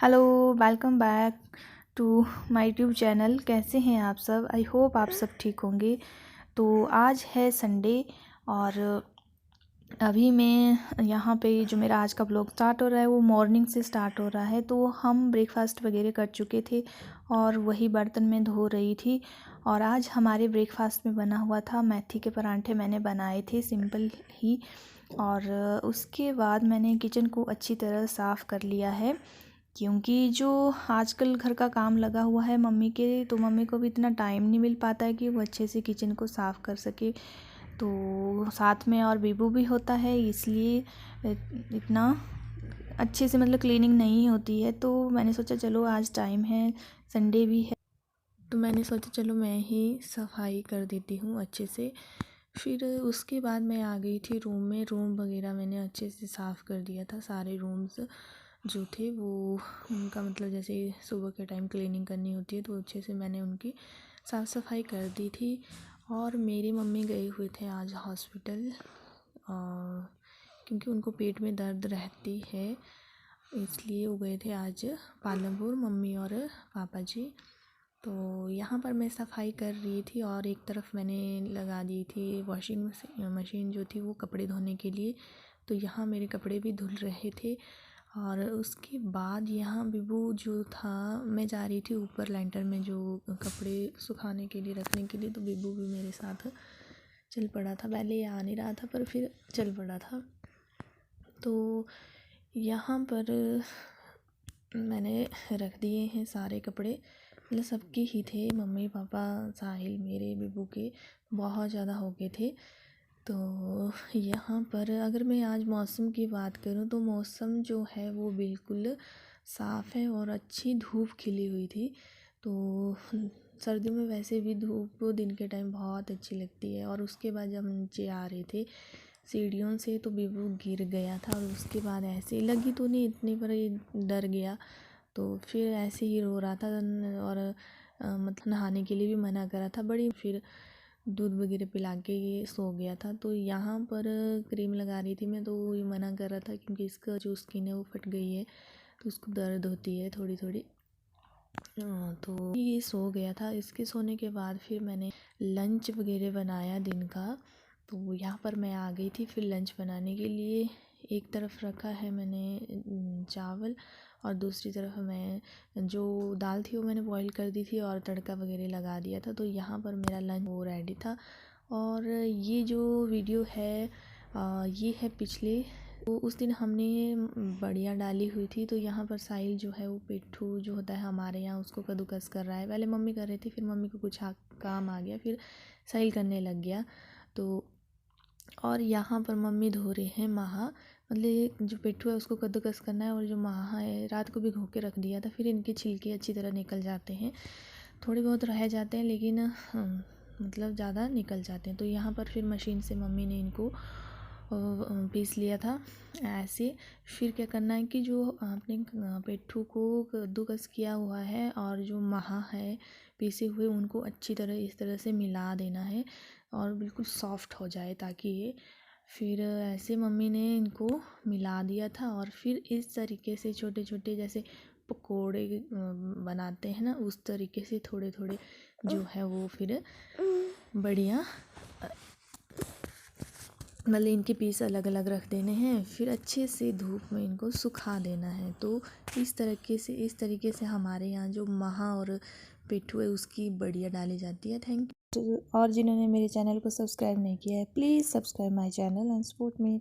Hello, welcome back to my YouTube channel. कैसे हैं आप सब? आई होप आप सब ठीक होंगे। तो आज है संडे और अभी मैं यहाँ पे जो मेरा आज का ब्लॉग स्टार्ट हो रहा है वो मॉर्निंग से स्टार्ट हो रहा है। तो हम ब्रेकफास्ट वगैरह कर चुके थे और वही बर्तन में धो रही थी। और आज हमारे ब्रेकफास्ट में बना हुआ था मेथी के परांठे, मैंने बनाए थे सिंपल ही। और उसके बाद मैंने किचन को अच्छी तरह साफ़ कर लिया है, क्योंकि जो आजकल घर का काम लगा हुआ है मम्मी के, तो मम्मी को भी इतना टाइम नहीं मिल पाता है कि वो अच्छे से किचन को साफ़ कर सके। तो साथ में और बेबू भी होता है, इसलिए इतना अच्छे से मतलब क्लीनिंग नहीं होती है। तो मैंने सोचा चलो आज टाइम है, संडे भी है, तो मैंने सोचा चलो मैं ही सफाई कर देती हूँ अच्छे से। फिर उसके बाद मैं आ गई थी रूम में। रूम वगैरह मैंने अच्छे से साफ़ कर दिया था, सारे रूम्स जो थे वो उनका मतलब जैसे सुबह के टाइम क्लीनिंग करनी होती है तो अच्छे से मैंने उनकी साफ़ सफाई कर दी थी। और मेरी मम्मी गए हुए थे आज हॉस्पिटल, क्योंकि उनको पेट में दर्द रहती है, इसलिए वो गए थे आज पालमपुर, मम्मी और पापा जी। तो यहाँ पर मैं सफाई कर रही थी और एक तरफ मैंने लगा दी थी वॉशिंग मशीन जो थी वो कपड़े धोने के लिए। तो यहाँ मेरे कपड़े भी धुल रहे थे। और उसके बाद यहाँ बिबू जो था, मैं जा रही थी ऊपर लेंटर में जो कपड़े सुखाने के लिए रखने के लिए, तो बिबू भी मेरे साथ चल पड़ा था। पहले ये आ नहीं रहा था पर फिर चल पड़ा था। तो यहाँ पर मैंने रख दिए हैं सारे कपड़े, मतलब सबके ही थे, मम्मी पापा साहिल मेरे बिबू के बहुत ज़्यादा हो गए थे। तो यहाँ पर अगर मैं आज मौसम की बात करूँ तो मौसम जो है वो बिल्कुल साफ़ है और अच्छी धूप खिली हुई थी। तो सर्दियों में वैसे भी धूप दिन के टाइम बहुत अच्छी लगती है। और उसके बाद जब हम नीचे आ रहे थे सीढ़ियों से तो बिबू गिर गया था और उसके बाद ऐसे लगी तो नहीं इतनी, पर ये डर गया तो फिर ऐसे ही रो रहा था। और मतलब नहाने के लिए भी मना करा था बड़ी, फिर दूध वगैरह पिला के ये सो गया था। तो यहाँ पर क्रीम लगा रही थी मैं, तो ये मना कर रहा था क्योंकि इसका जो स्किन है वो फट गई है तो उसको दर्द होती है थोड़ी थोड़ी। तो ये सो गया था। इसके सोने के बाद फिर मैंने लंच वगैरह बनाया दिन का। तो यहाँ पर मैं आ गई थी फिर लंच बनाने के लिए। एक तरफ रखा है मैंने चावल और दूसरी तरफ मैं जो दाल थी वो मैंने बॉईल कर दी थी और तड़का वगैरह लगा दिया था। तो यहाँ पर मेरा लंच वो रेडी था। और ये जो वीडियो है ये है पिछले, तो उस दिन हमने बढ़िया डाली हुई थी। तो यहाँ पर साहिल जो है वो पेट्ठू जो होता है हमारे यहाँ, उसको कद्दूकस कर रहा है। पहले मम्मी कर रही थी, फिर मम्मी को कुछ काम आ गया, फिर साहिल करने लग गया। तो और यहाँ पर मम्मी धो रहे हैं महा, मतलब जो पेट्ठू है उसको कद्दूकस करना है। और जो महा है रात को भिगो के रख दिया था, फिर इनके छिलके अच्छी तरह निकल जाते हैं, थोड़े बहुत रह जाते हैं लेकिन मतलब ज़्यादा निकल जाते हैं। तो यहाँ पर फिर मशीन से मम्मी ने इनको पीस लिया था ऐसे। फिर क्या करना है कि जो आपने पेट्ठू को कद्दूकस किया हुआ है और जो महा है पीसे हुए, उनको अच्छी तरह इस तरह से मिला देना है और बिल्कुल सॉफ्ट हो जाए ताकि ये, फिर ऐसे मम्मी ने इनको मिला दिया था। और फिर इस तरीके से छोटे छोटे जैसे पकोड़े बनाते हैं ना, उस तरीके से थोड़े थोड़े जो है वो फिर बढ़िया मतलब इनके पीस अलग अलग रख देने हैं। फिर अच्छे से धूप में इनको सुखा देना है। तो इस तरीके से हमारे यहाँ जो महा और पेट्ठू है उसकी बढ़िया डाली जाती है। Thank you. और जिन्होंने मेरे चैनल को सब्सक्राइब नहीं किया है please subscribe my channel and support me.